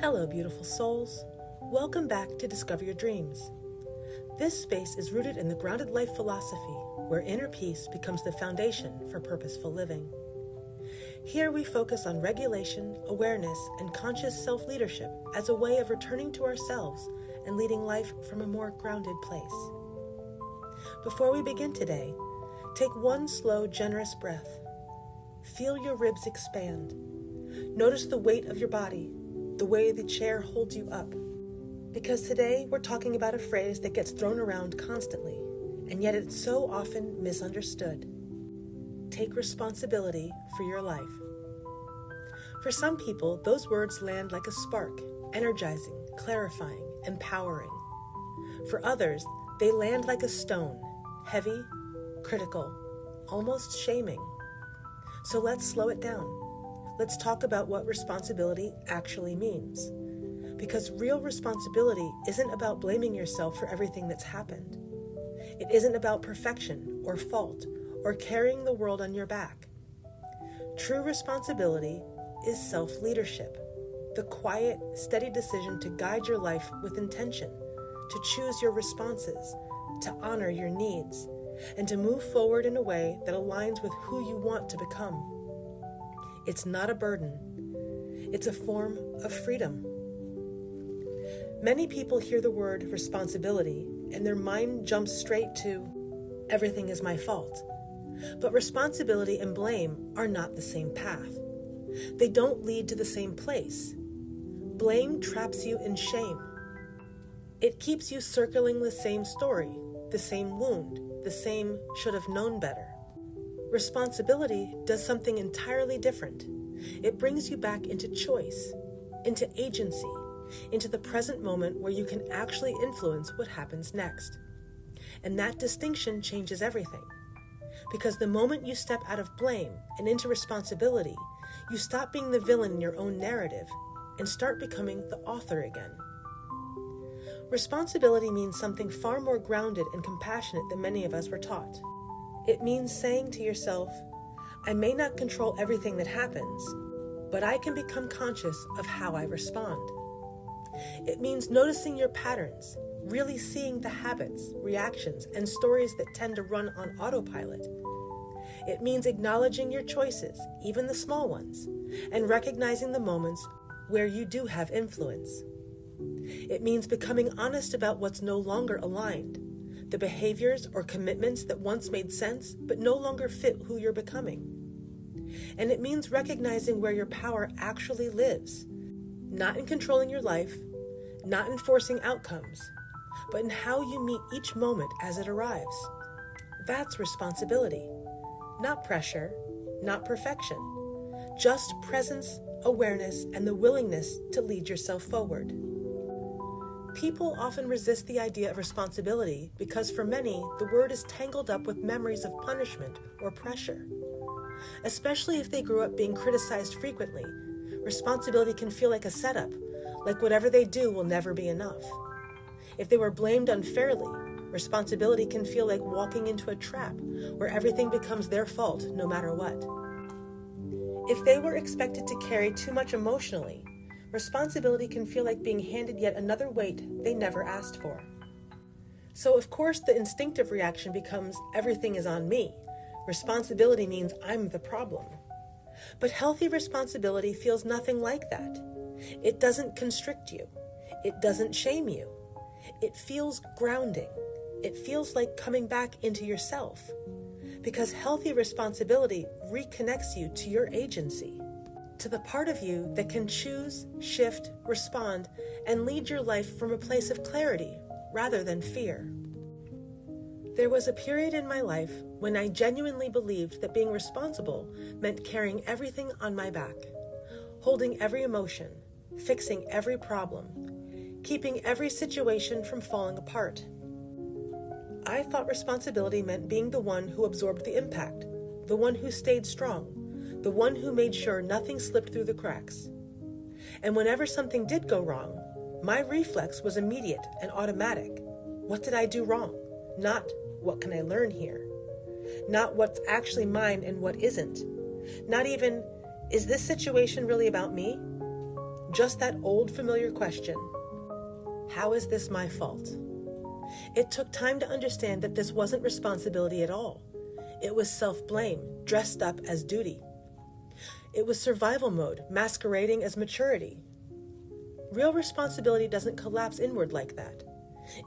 Hello, beautiful souls. Welcome back to Discover Your Dreams. This space is rooted in the grounded life philosophy, where inner peace becomes the foundation for purposeful living. Here we focus on regulation, awareness, and conscious self-leadership as a way of returning to ourselves and leading life from a more grounded place. Before we begin today, take one slow, generous breath. Feel your ribs expand. Notice the weight of your body, the way the chair holds you up. Because today we're talking about a phrase that gets thrown around constantly, and yet it's so often misunderstood. Take responsibility for your life. For some people, those words land like a spark, energizing, clarifying, empowering. For others, they land like a stone, heavy, critical, almost shaming. So let's slow it down. Let's talk about what responsibility actually means. Because real responsibility isn't about blaming yourself for everything that's happened. It isn't about perfection or fault or carrying the world on your back. True responsibility is self-leadership, the quiet, steady decision to guide your life with intention, to choose your responses, to honor your needs, and to move forward in a way that aligns with who you want to become. It's not a burden. It's a form of freedom. Many people hear the word responsibility and their mind jumps straight to everything is my fault. But responsibility and blame are not the same path. They don't lead to the same place. Blame traps you in shame. It keeps you circling the same story, the same wound, the same should have known better. Responsibility does something entirely different. It brings you back into choice, into agency, into the present moment where you can actually influence what happens next. And that distinction changes everything. Because the moment you step out of blame and into responsibility, you stop being the villain in your own narrative and start becoming the author again. Responsibility means something far more grounded and compassionate than many of us were taught. It means saying to yourself, I may not control everything that happens, but I can become conscious of how I respond. It means noticing your patterns, really seeing the habits, reactions, and stories that tend to run on autopilot. It means acknowledging your choices, even the small ones, and recognizing the moments where you do have influence. It means becoming honest about what's no longer aligned, the behaviors or commitments that once made sense but no longer fit who you're becoming. And it means recognizing where your power actually lives, not in controlling your life, not in forcing outcomes, but in how you meet each moment as it arrives. That's responsibility, not pressure, not perfection, just presence, awareness, and the willingness to lead yourself forward. People often resist the idea of responsibility because for many, the word is tangled up with memories of punishment or pressure. Especially if they grew up being criticized frequently, responsibility can feel like a setup, like whatever they do will never be enough. If they were blamed unfairly, responsibility can feel like walking into a trap where everything becomes their fault no matter what. If they were expected to carry too much emotionally, responsibility can feel like being handed yet another weight they never asked for. So of course the instinctive reaction becomes everything is on me. Responsibility means I'm the problem. But healthy responsibility feels nothing like that. It doesn't constrict you. It doesn't shame you. It feels grounding. It feels like coming back into yourself. Because healthy responsibility reconnects you to your agency, to the part of you that can choose, shift, respond, and lead your life from a place of clarity rather than fear. There was a period in my life when I genuinely believed that being responsible meant carrying everything on my back, holding every emotion, fixing every problem, keeping every situation from falling apart. I thought responsibility meant being the one who absorbed the impact, the one who stayed strong, the one who made sure nothing slipped through the cracks. And whenever something did go wrong, my reflex was immediate and automatic. What did I do wrong? Not, what can I learn here? Not what's actually mine and what isn't. Not even, is this situation really about me? just that old familiar question, how is this my fault? It took time to understand that this wasn't responsibility at all. It was self-blame, dressed up as duty. It was survival mode, masquerading as maturity. Real responsibility doesn't collapse inward like that.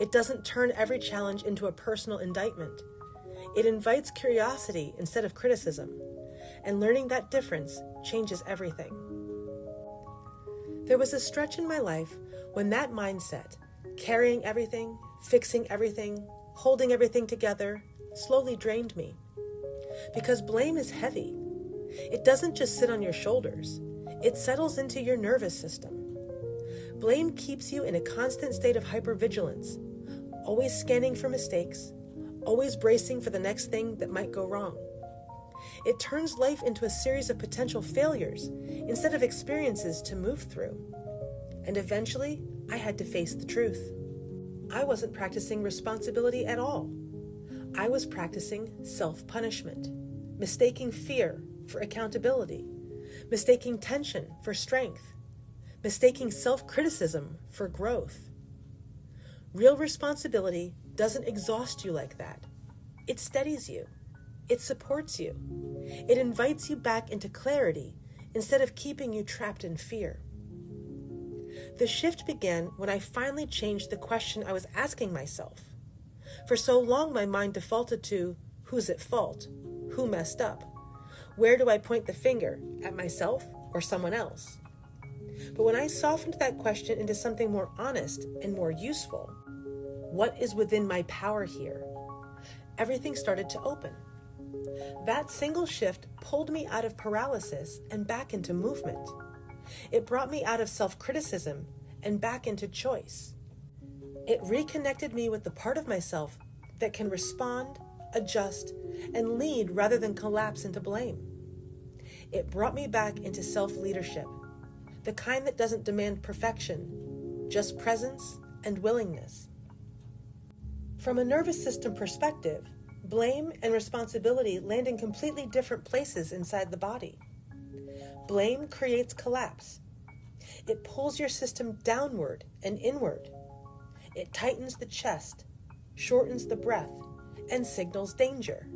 It doesn't turn every challenge into a personal indictment. It invites curiosity instead of criticism, and learning that difference changes everything. There was a stretch in my life when that mindset, carrying everything, fixing everything, holding everything together, slowly drained me. Because blame is heavy. It doesn't just sit on your shoulders. It settles into your nervous system. Blame keeps you in a constant state of hypervigilance, always scanning for mistakes, always bracing for the next thing that might go wrong. It turns life into a series of potential failures instead of experiences to move through. And eventually, I had to face the truth. I wasn't practicing responsibility at all. I was practicing self-punishment, mistaking fear for accountability, mistaking tension for strength, mistaking self-criticism for growth. Real responsibility doesn't exhaust you like that. It steadies you. It supports you. It invites you back into clarity instead of keeping you trapped in fear. The shift began when I finally changed the question I was asking myself. For so long, my mind defaulted to, who's at fault? Who messed up? Where do I point the finger? At myself or someone else? But when I softened that question into something more honest and more useful, what is within my power here? Everything started to open. That single shift pulled me out of paralysis and back into movement. It brought me out of self-criticism and back into choice. It reconnected me with the part of myself that can respond, adjust, and lead rather than collapse into blame. It brought me back into self-leadership, the kind that doesn't demand perfection, just presence and willingness. From a nervous system perspective, blame and responsibility land in completely different places inside the body. Blame creates collapse. It pulls your system downward and inward. It tightens the chest, shortens the breath, and signals danger.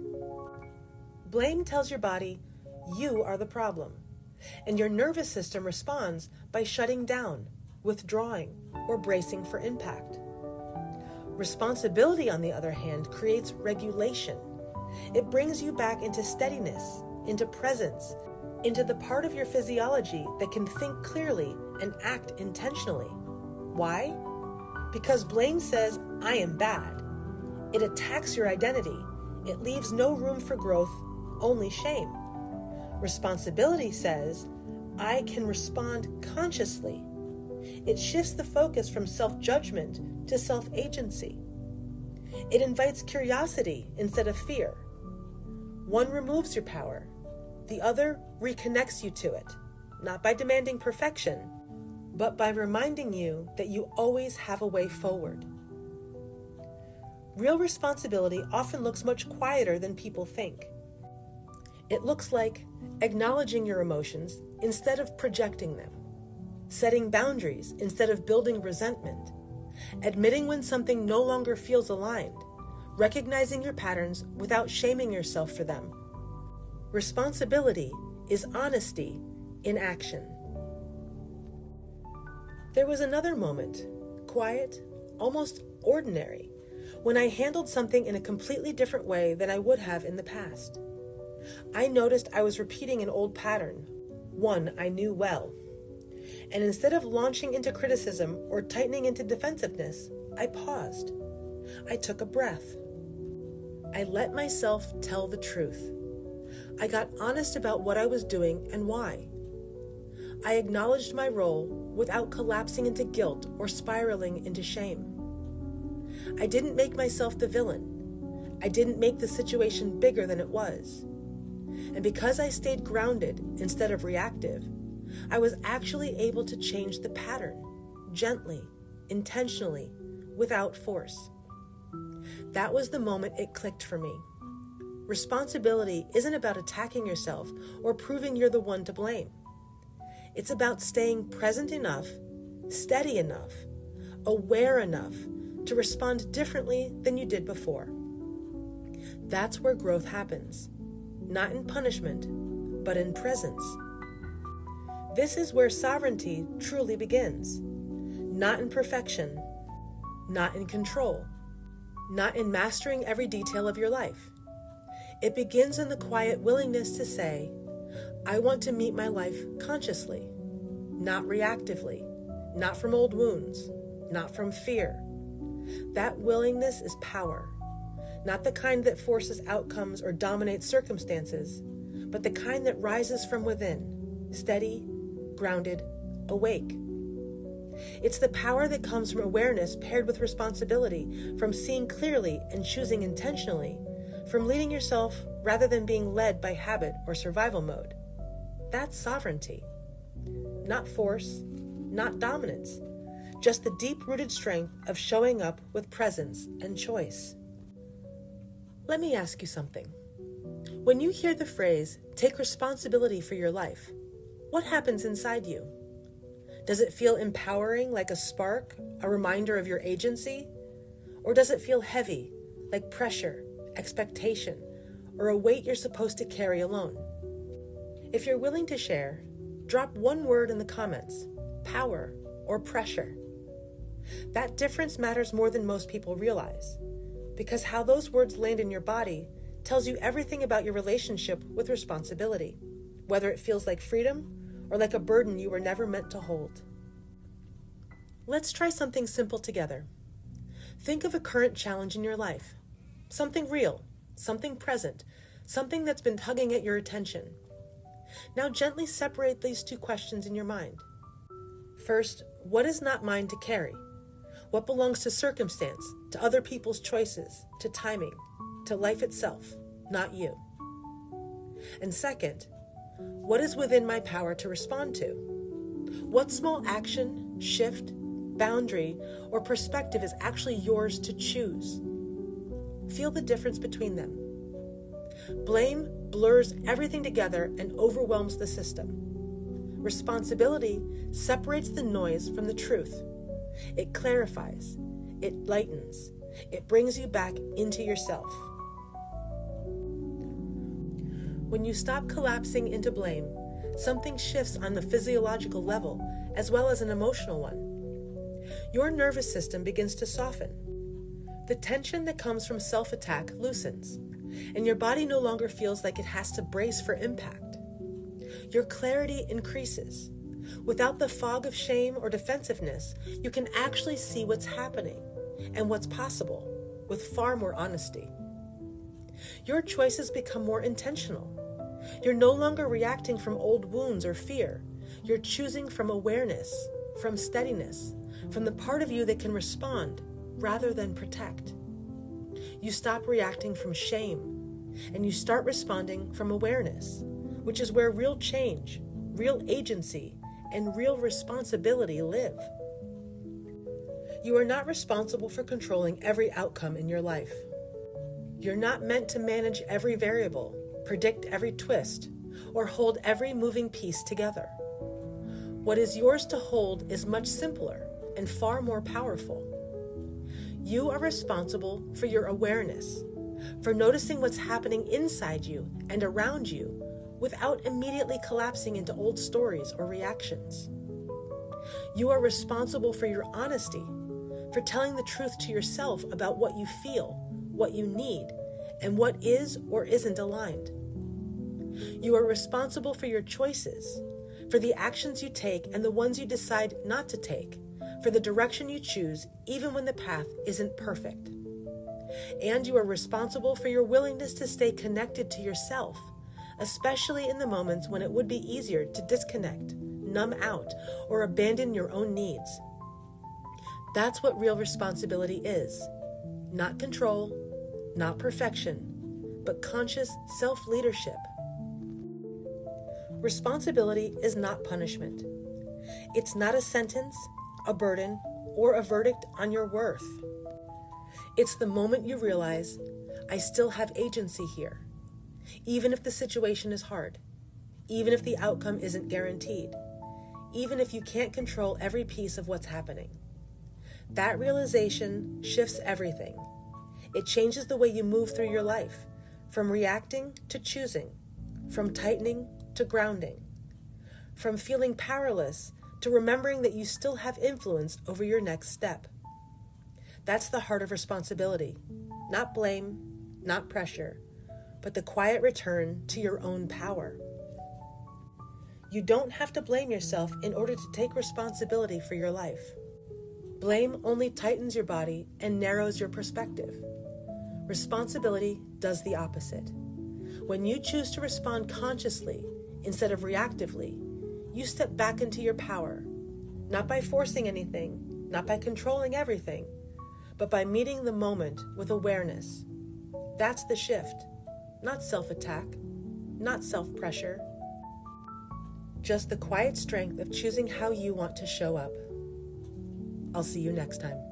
Blame tells your body, you are the problem, and your nervous system responds by shutting down, withdrawing, or bracing for impact. Responsibility, on the other hand, creates regulation. It brings you back into steadiness, into presence, into the part of your physiology that can think clearly and act intentionally. Why? Because blame says, I am bad. It attacks your identity. It leaves no room for growth, only shame. Responsibility says, I can respond consciously. It shifts the focus from self-judgment to self-agency. It invites curiosity instead of fear. One removes your power. The other reconnects you to it, not by demanding perfection, but by reminding you that you always have a way forward. Real responsibility often looks much quieter than people think. It looks like acknowledging your emotions instead of projecting them, setting boundaries instead of building resentment, admitting when something no longer feels aligned, recognizing your patterns without shaming yourself for them. Responsibility is honesty in action. There was another moment, quiet, almost ordinary, when I handled something in a completely different way than I would have in the past. I noticed I was repeating an old pattern, one I knew well. And instead of launching into criticism or tightening into defensiveness, I paused. I took a breath. I let myself tell the truth. I got honest about what I was doing and why. I acknowledged my role without collapsing into guilt or spiraling into shame. I didn't make myself the villain. I didn't make the situation bigger than it was. And because I stayed grounded instead of reactive, I was actually able to change the pattern, gently, intentionally, without force. That was the moment it clicked for me. Responsibility isn't about attacking yourself or proving you're the one to blame. It's about staying present enough, steady enough, aware enough to respond differently than you did before. That's where growth happens, not in punishment, but in presence. This is where sovereignty truly begins, not in perfection, not in control, not in mastering every detail of your life. It begins in the quiet willingness to say, I want to meet my life consciously, not reactively, not from old wounds, not from fear. That willingness is power, not the kind that forces outcomes or dominates circumstances, but the kind that rises from within, steady, grounded, awake. It's the power that comes from awareness paired with responsibility, from seeing clearly and choosing intentionally, from leading yourself rather than being led by habit or survival mode. That's sovereignty. Not force, not dominance, just the deep-rooted strength of showing up with presence and choice. Let me ask you something. When you hear the phrase, take responsibility for your life, what happens inside you? Does it feel empowering, like a spark, a reminder of your agency? Or does it feel heavy, like pressure, expectation, or a weight you're supposed to carry alone? If you're willing to share, drop one word in the comments, power or pressure. That difference matters more than most people realize, because how those words land in your body tells you everything about your relationship with responsibility, whether it feels like freedom or like a burden you were never meant to hold. Let's try something simple together. Think of a current challenge in your life, something real, something present, something that's been tugging at your attention. Now gently separate these two questions in your mind. First, what is not mine to carry? What belongs to circumstance, to other people's choices, to timing, to life itself, not you? And second, what is within my power to respond to? What small action, shift, boundary, or perspective is actually yours to choose? Feel the difference between them. Blame blurs everything together and overwhelms the system. Responsibility separates the noise from the truth. It clarifies, it lightens, it brings you back into yourself. When you stop collapsing into blame, something shifts on the physiological level as well as an emotional one. Your nervous system begins to soften. The tension that comes from self-attack loosens, and your body no longer feels like it has to brace for impact. Your clarity increases. Without the fog of shame or defensiveness, you can actually see what's happening and what's possible with far more honesty. Your choices become more intentional. You're no longer reacting from old wounds or fear. You're choosing from awareness, from steadiness, from the part of you that can respond rather than protect. You stop reacting from shame, and you start responding from awareness, which is where real change, real agency, and real responsibility live. You are not responsible for controlling every outcome in your life. You're not meant to manage every variable, predict every twist, or hold every moving piece together. What is yours to hold is much simpler and far more powerful. You are responsible for your awareness, for noticing what's happening inside you and around you without immediately collapsing into old stories or reactions. You are responsible for your honesty, for telling the truth to yourself about what you feel, what you need, and what is or isn't aligned. You are responsible for your choices, for the actions you take and the ones you decide not to take, for the direction you choose even when the path isn't perfect. And you are responsible for your willingness to stay connected to yourself, especially in the moments when it would be easier to disconnect, numb out, or abandon your own needs. That's what real responsibility is. Not control, not perfection, but conscious self-leadership. Responsibility is not punishment. It's not a sentence, a burden, or a verdict on your worth. It's the moment you realize, I still have agency here, even if the situation is hard, even if the outcome isn't guaranteed, even if you can't control every piece of what's happening. That realization shifts everything. It changes the way you move through your life, from reacting to choosing, from tightening to grounding, from feeling powerless to remembering that you still have influence over your next step. That's the heart of responsibility. Not blame, not pressure, but the quiet return to your own power. You don't have to blame yourself in order to take responsibility for your life. Blame only tightens your body and narrows your perspective. Responsibility does the opposite. When you choose to respond consciously instead of reactively, you step back into your power, not by forcing anything, not by controlling everything, but by meeting the moment with awareness. That's the shift, not self-attack, not self-pressure, just the quiet strength of choosing how you want to show up. I'll see you next time.